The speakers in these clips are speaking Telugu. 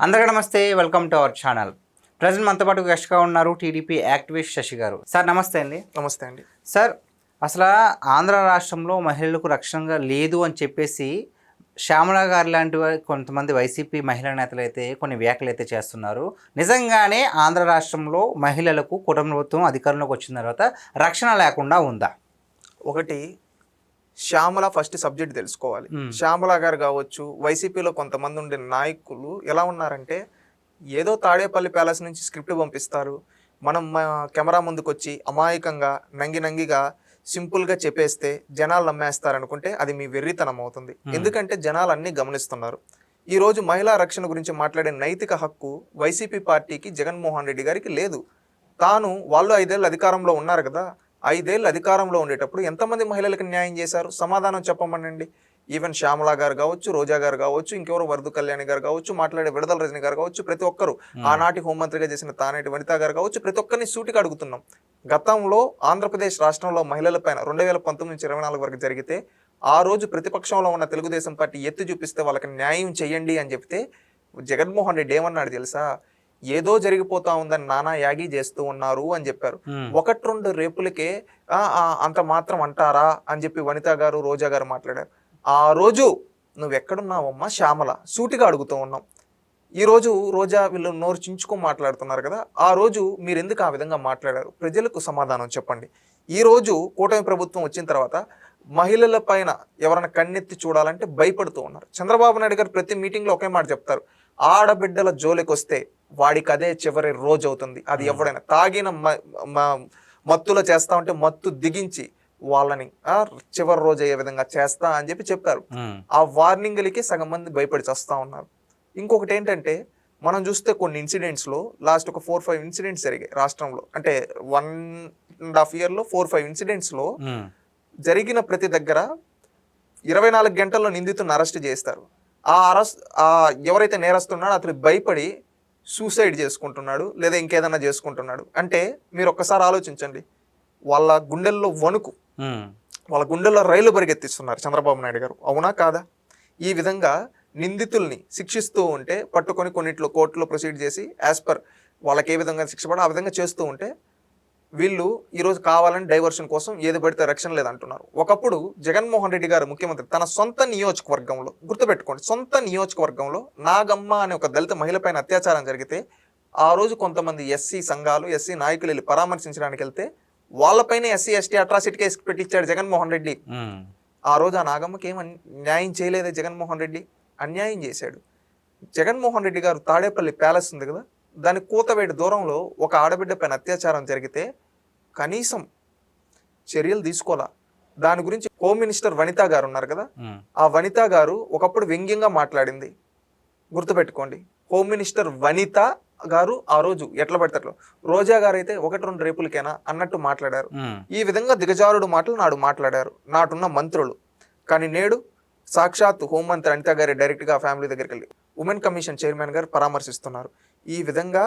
అందరికీ నమస్తే, welcome to our channel. Present మనతో పాటు గెస్ట్గా ఉన్నారు టీడీపీ యాక్టివిస్ట్ శశి గారు. సార్ నమస్తే అండి. నమస్తే అండి. సార్, అసలు ఆంధ్ర రాష్ట్రంలో మహిళలకు రక్షణగా లేదు అని చెప్పేసి శ్యామల గారు లాంటి కొంతమంది వైసీపీ మహిళా నేతలు అయితే కొన్ని వ్యాఖ్యలు అయితే చేస్తున్నారు. నిజంగానే ఆంధ్ర రాష్ట్రంలో మహిళలకు కుటుంబ ప్రభుత్వం అధికారంలోకి వచ్చిన తర్వాత రక్షణ లేకుండా ఉందా? ఒకటి, శ్యామల ఫస్ట్ సబ్జెక్ట్ తెలుసుకోవాలి. శ్యామల గారు కావచ్చు, వైసీపీలో కొంతమంది ఉండే నాయకులు ఎలా ఉన్నారంటే, ఏదో తాడేపల్లి ప్యాలెస్ నుంచి స్క్రిప్ట్ పంపిస్తారు, మనం కెమెరా ముందుకు వచ్చి అమాయకంగా నంగిగా సింపుల్గా చెప్పేస్తే జనాలు నమ్మేస్తారనుకుంటే అది మీ వెర్రితనం అవుతుంది. ఎందుకంటే జనాలు అన్నీ గమనిస్తున్నారు. ఈరోజు మహిళా రక్షణ గురించి మాట్లాడే నైతిక హక్కు వైసీపీ పార్టీకి, జగన్మోహన్ రెడ్డి గారికి లేదు. వాళ్ళు 5 ఏళ్ళు అధికారంలో ఉన్నారు కదా, 5 ఏళ్ళు అధికారంలో ఉండేటప్పుడు ఎంతమంది మహిళలకు న్యాయం చేశారు? సమాధానం చెప్పమనండి. ఈవెన్ శ్యామల గారు కావచ్చు, రోజా గారు కావచ్చు, ఇంకెవరు వరదు కళ్యాణి గారు కావచ్చు, మాట్లాడే విడదల రజని గారు కావచ్చు, ప్రతి ఒక్కరు, ఆనాటి హోంమంత్రిగా చేసిన తానేటి వనిత గారు కావచ్చు, ప్రతి ఒక్కరిని సూటిగా అడుగుతున్నాం. గతంలో ఆంధ్రప్రదేశ్ రాష్ట్రంలో మహిళల పైన 2019 నుంచి 24 వరకు జరిగితే, ఆ రోజు ప్రతిపక్షంలో ఉన్న తెలుగుదేశం పార్టీ ఎత్తి చూపిస్తే వాళ్ళకి న్యాయం చెయ్యండి అని చెప్తే జగన్మోహన్ రెడ్డి ఏమన్నాడు తెలుసా? ఏదో జరిగిపోతా ఉందని నానా యాగి చేస్తూ ఉన్నారు అని చెప్పారు. 1-2 రేపులకే అంత మాత్రం అంటారా అని చెప్పి వనిత గారు, రోజా గారు మాట్లాడారు. ఆ రోజు నువ్వెక్కడున్నావమ్మా శ్యామల, సూటిగా అడుగుతూ ఉన్నాం. ఈరోజు రోజా వీళ్ళు నోరు చించుకొని మాట్లాడుతున్నారు కదా, ఆ రోజు మీరు ఎందుకు ఆ విధంగా మాట్లాడారు? ప్రజలకు సమాధానం చెప్పండి. ఈరోజు కూటమి ప్రభుత్వం వచ్చిన తర్వాత మహిళల పైన ఎవరైనా కన్నెత్తి చూడాలంటే భయపడుతూ ఉన్నారు. చంద్రబాబు నాయుడు గారు ప్రతి మీటింగ్లో ఒకే మాట చెప్తారు, ఆడబిడ్డల జోలికి వస్తే వాడికి అదే చివరి రోజు అవుతుంది. అది ఎవడైనా తాగిన మత్తులో చేస్తా ఉంటే మత్తు దిగించి వాళ్ళని చివరి రోజు అయ్యే విధంగా చేస్తా అని చెప్పి చెప్పారు. ఆ వార్నింగ్లకి సగం మంది భయపడి చేస్తా ఉన్నారు. ఇంకొకటి ఏంటంటే, మనం చూస్తే కొన్ని ఇన్సిడెంట్స్లో లాస్ట్ ఒక 4-5 ఇన్సిడెంట్స్ జరిగాయి రాష్ట్రంలో. అంటే 1.5 yearలో 4-5 ఇన్సిడెంట్స్లో జరిగిన ప్రతి దగ్గర 24 గంటల్లో నిందితులను అరెస్ట్ చేస్తారు. ఎవరైతే నేరస్తున్నాడో అతను భయపడి సూసైడ్ చేసుకుంటున్నాడు, లేదా ఇంకేదన్నా చేసుకుంటున్నాడు. అంటే మీరు ఒక్కసారి ఆలోచించండి, వాళ్ళ గుండెల్లో వణుకు, వాళ్ళ గుండెల్లో రైలు పరిగెత్తిస్తున్నారు చంద్రబాబు నాయుడు గారు. అవునా కాదా? ఈ విధంగా నిందితుల్ని శిక్షిస్తూ ఉంటే, పట్టుకొని కొన్నిట్లో కోర్టులో ప్రొసీడ్ చేసి యాజ్ పర్ వాళ్ళకి ఏ విధంగా శిక్ష పడో ఆ విధంగా చేస్తూ ఉంటే, వీళ్ళు ఈరోజు కావాలని డైవర్షన్ కోసం ఏది పడితే రక్షణ లేదంటున్నారు. ఒకప్పుడు జగన్మోహన్ రెడ్డి గారు ముఖ్యమంత్రి తన సొంత నియోజకవర్గంలో, గుర్తుపెట్టుకోండి, సొంత నియోజకవర్గంలో నాగమ్మ అనే ఒక దళిత మహిళ పైన అత్యాచారం జరిగితే, ఆ రోజు కొంతమంది ఎస్సీ సంఘాలు, ఎస్సీ నాయకులు వెళ్ళి పరామర్శించడానికి వెళ్తే వాళ్ళపైన ఎస్సీ ఎస్టీ అట్రాసిటీ కేసు పెట్టించాడు జగన్మోహన్ రెడ్డి. ఆ రోజు ఆ నాగమ్మకి ఏం న్యాయం చేయలేదే జగన్మోహన్ రెడ్డి, అన్యాయం చేశాడు. జగన్మోహన్ రెడ్డి గారు తాడేపల్లి ప్యాలెస్ ఉంది కదా, దాని కూతవేడి దూరంలో ఒక ఆడబిడ్డ పైన అత్యాచారం జరిగితే కనీసం చర్యలు తీసుకోవాలా? దాని గురించి హోమ్ మినిస్టర్ వనిత గారు ఉన్నారు కదా, ఆ వనిత గారు ఒకప్పుడు వ్యంగ్యంగా మాట్లాడింది, గుర్తుపెట్టుకోండి. హోమ్ మినిస్టర్ వనిత గారు ఆ రోజు ఎట్లా పడతారు, రోజా గారు అయితే 1-2 రేపులకేనా అన్నట్టు మాట్లాడారు. ఈ విధంగా దిగజారుడు మాటలు నాడు మాట్లాడారు నాటున్న మంత్రులు. కానీ నేడు సాక్షాత్ హోంమంత్రి అనిత గారి డైరెక్ట్గా ఫ్యామిలీ దగ్గరికి వెళ్ళి ఉమెన్ కమిషన్ చైర్మన్ గారు పరామర్శిస్తున్నారు. ఈ విధంగా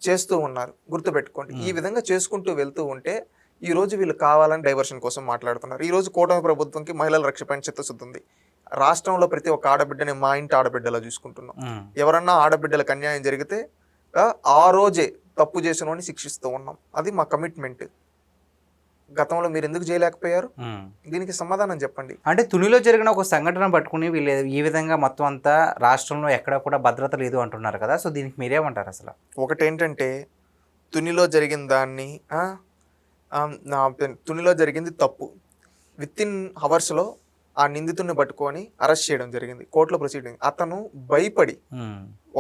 చేస్తూ ఉన్నారు, గుర్తుపెట్టుకోండి. ఈ విధంగా చేసుకుంటూ వెళ్తూ ఉంటే ఈ రోజు వీళ్ళు కావాలని డైవర్షన్ కోసం మాట్లాడుతున్నారు. ఈ రోజు కూటమి ప్రభుత్వంకి మహిళల రక్షణ చిత్తశుద్ధి ఉంది. రాష్ట్రంలో ప్రతి ఒక్క ఆడబిడ్డని మా ఇంటి ఆడబిడ్డలా చూసుకుంటున్నాం. ఎవరన్నా ఆడబిడ్డలకు అన్యాయం జరిగితే ఆ రోజే తప్పు చేసిన వాడిని శిక్షిస్తూ ఉన్నాం. అది మా కమిట్మెంట్. గతంలో మీరు ఎందుకు చేయలేకపోయారు? దీనికి సమాధానం చెప్పండి. అంటే తునిలో జరిగిన ఒక సంఘటన పట్టుకుని వీళ్ళు ఈ విధంగా మొత్తం అంతా రాష్ట్రంలో ఎక్కడ కూడా భద్రత లేదు అంటున్నారు కదా, సో దీనికి మీరేమంటారు? అసలు ఒకటేంటంటే, తునిలో జరిగిన దాన్ని తునిలో జరిగింది తప్పు. వితిన్ అవర్స్లో ఆ నిందితుడిని పట్టుకొని అరెస్ట్ చేయడం జరిగింది, కోర్టులో ప్రొసీడింగ్. అతను భయపడి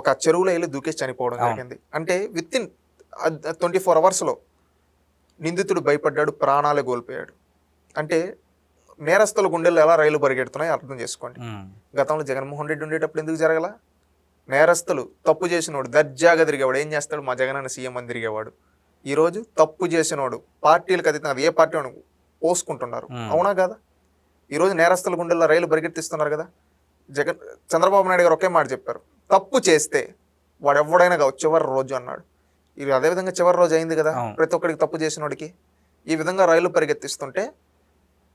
ఒక చెరువులో వెళ్ళి దూకేసి చనిపోవడం జరిగింది. అంటే వితిన్ 24 అవర్స్లో నిందితుడు భయపడ్డాడు, ప్రాణాలే కోల్పోయాడు. అంటే నేరస్తుల గుండెల్లో ఎలా రైలు పరిగెడుతున్నాయో అర్థం చేసుకోండి. గతంలో జగన్మోహన్ రెడ్డి ఉండేటప్పుడు ఎందుకు జరగల? నేరస్తులు తప్పు చేసినోడు దర్జాగా తిరిగేవాడు ఏం చేస్తాడు? మా జగనన్న సీఎం అని తిరిగేవాడు. ఈరోజు తప్పు చేసినోడు పార్టీలకు అతీతంగా ఏ పార్టీ పోసుకుంటున్నారు, అవునా కాదా? ఈరోజు నేరస్తుల గుండెల్లో రైలు పరిగెత్తిస్తున్నారు కదా. చంద్రబాబు నాయుడు గారు ఒకే మాట చెప్పారు, తప్పు చేస్తే వాడు ఎవడైనా కావచ్చు చివరి రోజు అన్నాడు. ఇది అదేవిధంగా చివరి రోజు అయింది కదా ప్రతి ఒక్కడికి, తప్పు చేసినోడికి. ఈ విధంగా రైలు పరిగెత్తిస్తుంటే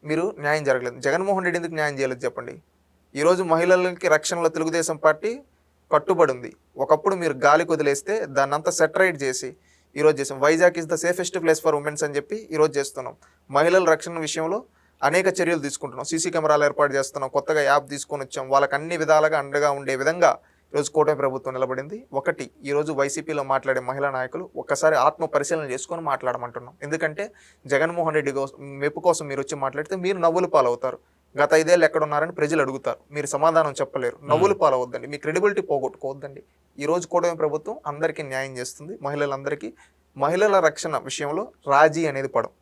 మీరు న్యాయం జరగలేదు. జగన్మోహన్ రెడ్డి ఎందుకు న్యాయం చేయలేదు చెప్పండి? ఈరోజు మహిళలకి రక్షణలో తెలుగుదేశం పార్టీ కట్టుబడి ఉంది. ఒకప్పుడు మీరు గాలికి వదిలేస్తే దాన్ని అంతా సెటరైట్ చేసి ఈరోజు చేసాం. Vizag is the safest place for women's అని చెప్పి ఈరోజు చేస్తున్నాం. మహిళల రక్షణ విషయంలో అనేక చర్యలు తీసుకుంటున్నాం. సీసీ కెమెరాలు ఏర్పాటు చేస్తున్నాం. కొత్తగా యాప్ తీసుకొని వచ్చాం. వాళ్ళకి అన్ని విధాలుగా అండగా ఉండే విధంగా ఈరోజు కూటమి ప్రభుత్వం నిలబడింది. ఒకటి, ఈరోజు వైసీపీలో మాట్లాడే మహిళా నాయకులు ఒక్కసారి ఆత్మ పరిశీలన చేసుకొని మాట్లాడమంటున్నాం. ఎందుకంటే జగన్మోహన్ రెడ్డి మెప్పు కోసం మీరు వచ్చి మాట్లాడితే మీరు నవ్వులు పాలవుతారు. గత 5 ఏళ్ళు ఎక్కడ ఉన్నారని ప్రజలు అడుగుతారు. మీరు సమాధానం చెప్పలేరు. నవ్వులు పాలవద్దండి. మీ క్రెడిబిలిటీ పోగొట్టుకోవద్దండి. ఈరోజు కూటమి ప్రభుత్వం అందరికీ న్యాయం చేస్తుంది. మహిళలందరికీ మహిళల రక్షణ విషయంలో రాజీ అనేది పడం.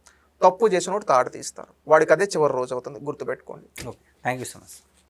తప్పు చేసినోడు తాడు తీస్తారు. వాడికి అదే చివరి రోజు అవుతుంది. గుర్తుపెట్టుకోండి. Okay, thank you so much.